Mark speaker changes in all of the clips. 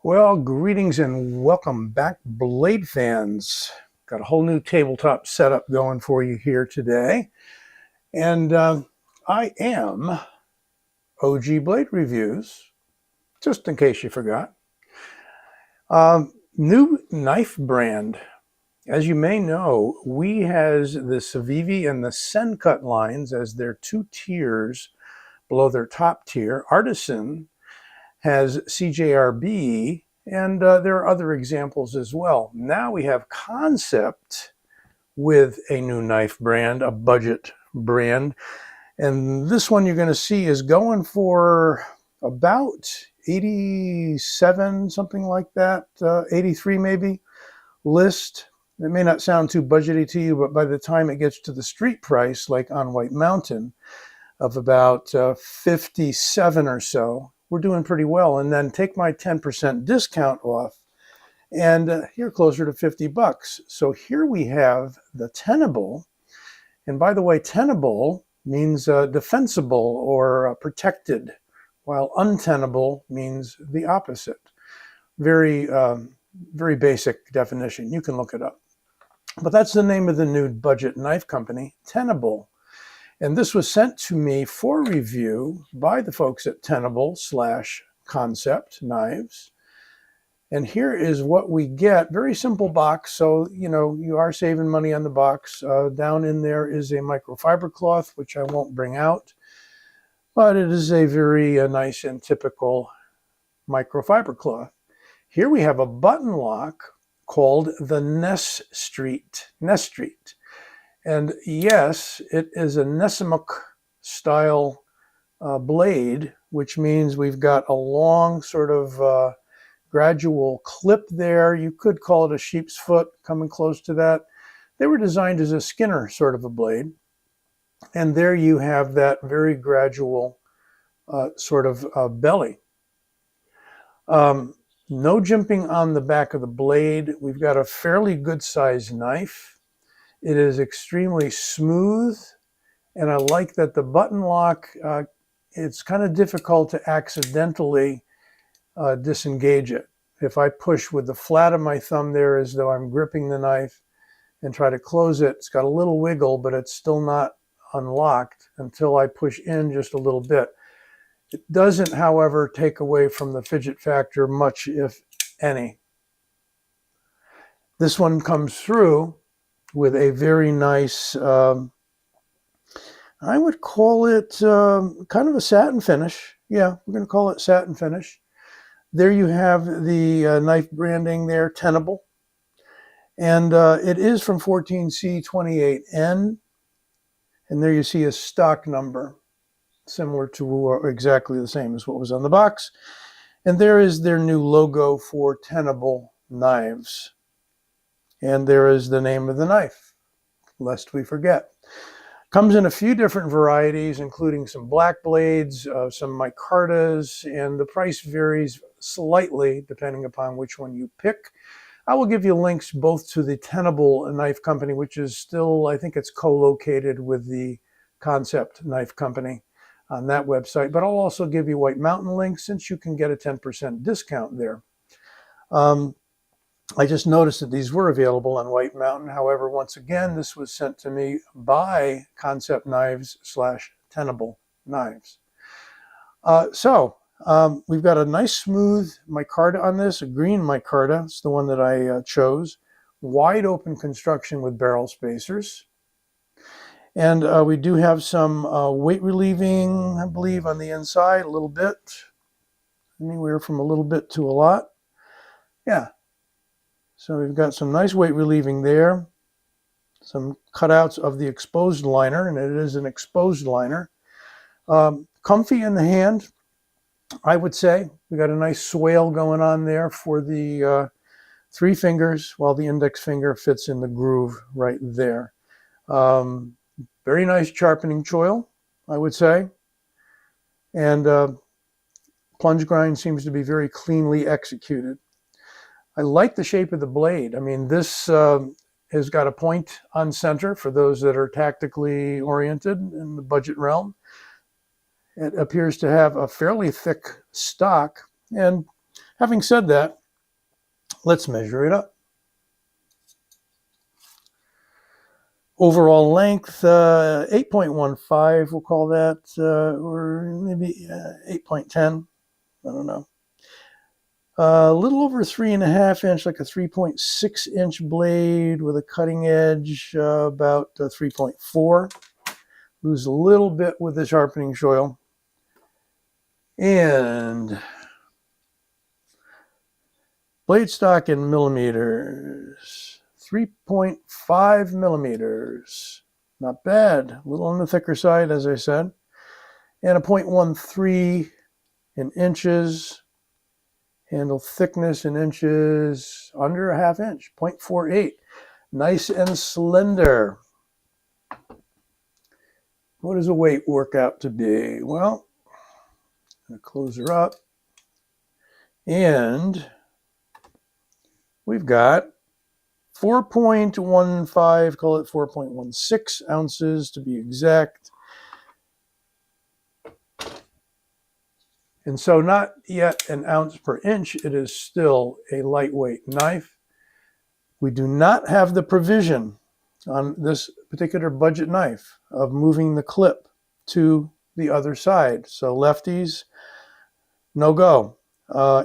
Speaker 1: Well, greetings and welcome back, blade fans. Got a whole new tabletop setup going for you here today. And I am OG Blade Reviews, just in case you forgot. New knife brand. As you may know, WE has the Civivi and the Sencut lines as their two tiers below their top tier. Artisan has CJRB, and there are other examples as well. Now we have Kansept with a new knife brand, a budget brand. And this one you're going to see is going for about 87, something like that, 83 maybe, list. It may not sound too budgety to you, but by the time it gets to the street price, like on White Mountain, of about 57 or so, we're doing pretty well. And then take my 10% discount off, and you're closer to 50 bucks. So here we have the Tenable. And by the way, Tenable means defensible or protected, while untenable means the opposite. Very, very basic definition. You can look it up. But that's the name of the new budget knife company, Tenable. And this was sent to me for review by the folks at Tenable/Kansept Knives. And here is what we get. Very simple box. So, you are saving money on the box. Down in there is a microfiber cloth, which I won't bring out. But it is a very nice and typical microfiber cloth. Here we have a button lock called the Nesstreet. And yes, it is a Nesstreet style blade, which means we've got a long sort of gradual clip there. You could call it a sheep's foot, coming close to that. They were designed as a Skinner sort of a blade. And there you have that very gradual sort of belly. No jimping on the back of the blade. We've got a fairly good sized knife. It is extremely smooth, and I like that the button lock, it's kind of difficult to accidentally disengage it. If I push with the flat of my thumb there as though I'm gripping the knife and try to close it, it's got a little wiggle, but it's still not unlocked until I push in just a little bit. It doesn't, however, take away from the fidget factor much, if any. This one comes through with a very nice, I would call it kind of a satin finish. Yeah, we're going to call it satin finish. There you have the knife branding there, Tenable. And it is from 14C28N. And there you see a stock number, similar to exactly the same as what was on the box. And there is their new logo for Tenable knives. And there is the name of the knife, lest we forget. Comes in a few different varieties, including some black blades, some micartas, and the price varies slightly depending upon which one you pick. I will give you links both to the Tenable Knife Company, which is still, I think it's co-located with the Kansept Knife Company on that website, but I'll also give you White Mountain links since you can get a 10% discount there. I just noticed that these were available on White Mountain. However, once again, this was sent to me by Kansept Knives/Tenable Knives. We've got a nice smooth micarta on this, a green micarta. It's the one that I chose. Wide open construction with barrel spacers. And we do have some weight relieving, I believe, on the inside, a little bit. Anywhere from a little bit to a lot. Yeah. So we've got some nice weight relieving there, some cutouts of the exposed liner, and it is an exposed liner. Comfy in the hand, I would say. We got a nice swale going on there for the 3 fingers, while the index finger fits in the groove right there. Very nice sharpening choil, I would say. And plunge grind seems to be very cleanly executed. I like the shape of the blade. I mean, this has got a point on center for those that are tactically oriented in the budget realm. It appears to have a fairly thick stock, and Having said that, let's measure it up. Overall length, 8.15, we'll call that, or maybe 8.10, I don't know. A little over 3.5 inch, like a 3.6 inch blade with a cutting edge about 3.4. Lose a little bit with the sharpening choil. And blade stock in millimeters, 3.5 millimeters. Not bad. A little on the thicker side, as I said. And a 0.13 in inches. Handle thickness in inches, under a half inch, 0.48. Nice and slender. What does the weight work out to be? Well, I'm going to close her up. And we've got 4.15, call it 4.16 ounces to be exact. And so not yet an ounce per inch, it is still a lightweight knife. We do not have the provision on this particular budget knife of moving the clip to the other side. So lefties, no go.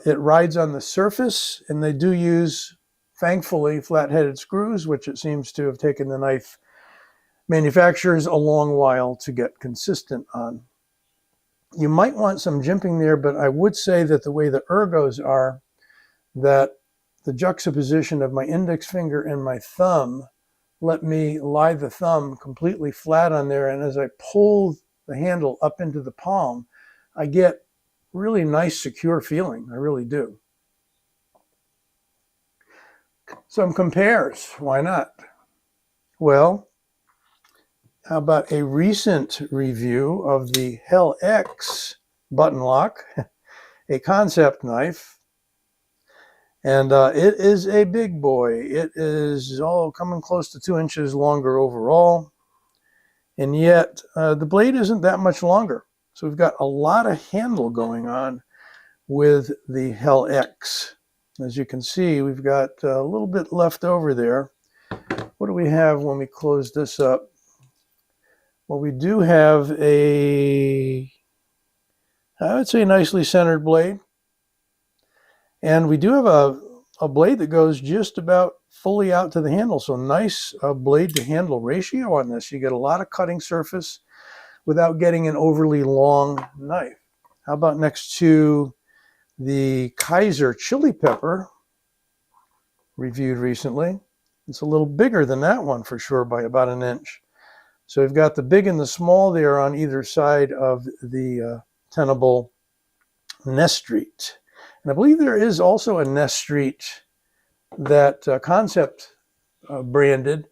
Speaker 1: It rides on the surface, and they do use, thankfully, flat-headed screws, which it seems to have taken the knife manufacturers a long while to get consistent on. You might want some jimping there, but I would say that the way the ergos are, that the juxtaposition of my index finger and my thumb let me lie the thumb completely flat on there, and as I pull the handle up into the palm, I get really nice, secure feeling. I really do. Some compares. Why not? Well, how about a recent review of the Hell X button lock, a Kansept knife. And it is a big boy. It is coming close to 2 inches longer overall. And yet the blade isn't that much longer. So we've got a lot of handle going on with the Hell X. As you can see, we've got a little bit left over there. What do we have when we close this up? Well, we do have I would say, nicely centered blade. And we do have a blade that goes just about fully out to the handle. So nice blade to handle ratio on this. You get a lot of cutting surface without getting an overly long knife. How about next to the Kaiser chili pepper, reviewed recently? It's a little bigger than that one for sure by about an inch. So we've got the big and the small there on either side of the Tenable Nesstreet. And I believe there is also a Nesstreet that Kansept branded.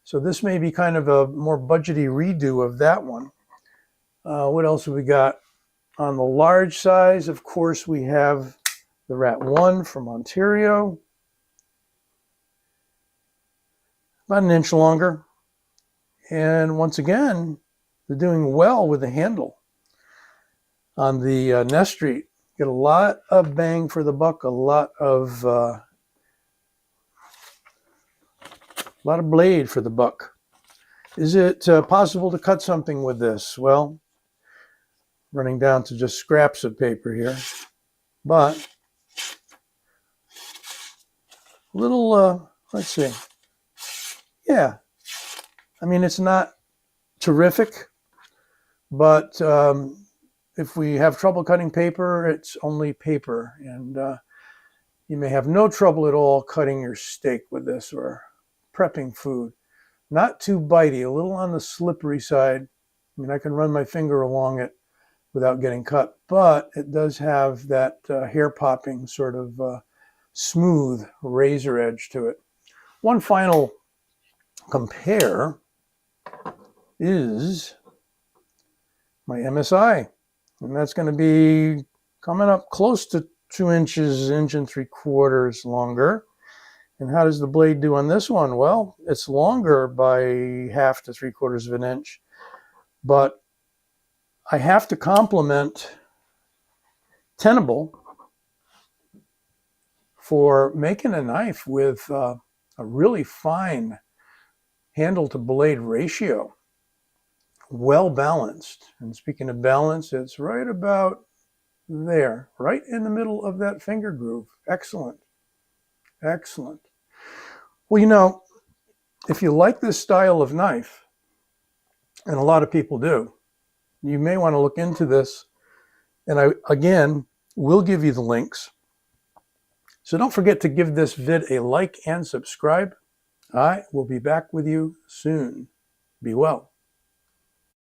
Speaker 1: So this may be kind of a more budgety redo of that one. What else have we got? On the large size, of course, we have the Rat 1 from Ontario. About an inch longer. And once again, they're doing well with the handle. On the Nesstreet, get a lot of bang for the buck, a lot of blade for the buck. Is it possible to cut something with this? Well, running down to just scraps of paper here, but a little, let's see. Yeah, I mean, it's not terrific, but if we have trouble cutting paper, it's only paper. And you may have no trouble at all cutting your steak with this or prepping food. Not too bitey, a little on the slippery side. I mean, I can run my finger along it without getting cut, but it does have that hair popping sort of smooth razor edge to it. One final compare is my MSI. And that's going to be coming up close to 2 inches, 1 3/4 inches longer. And how does the blade do on this one? Well, it's longer by 1/2 to 3/4 of an inch. But I have to compliment Tenable for making a knife with a really fine handle to blade ratio, well balanced. And speaking of balance, it's right about there, right in the middle of that finger groove. Excellent. Excellent. Well, you know, if you like this style of knife, and a lot of people do, you may want to look into this. And I, again, will give you the links. So don't forget to give this vid a like and subscribe. I will be back with you soon. Be well.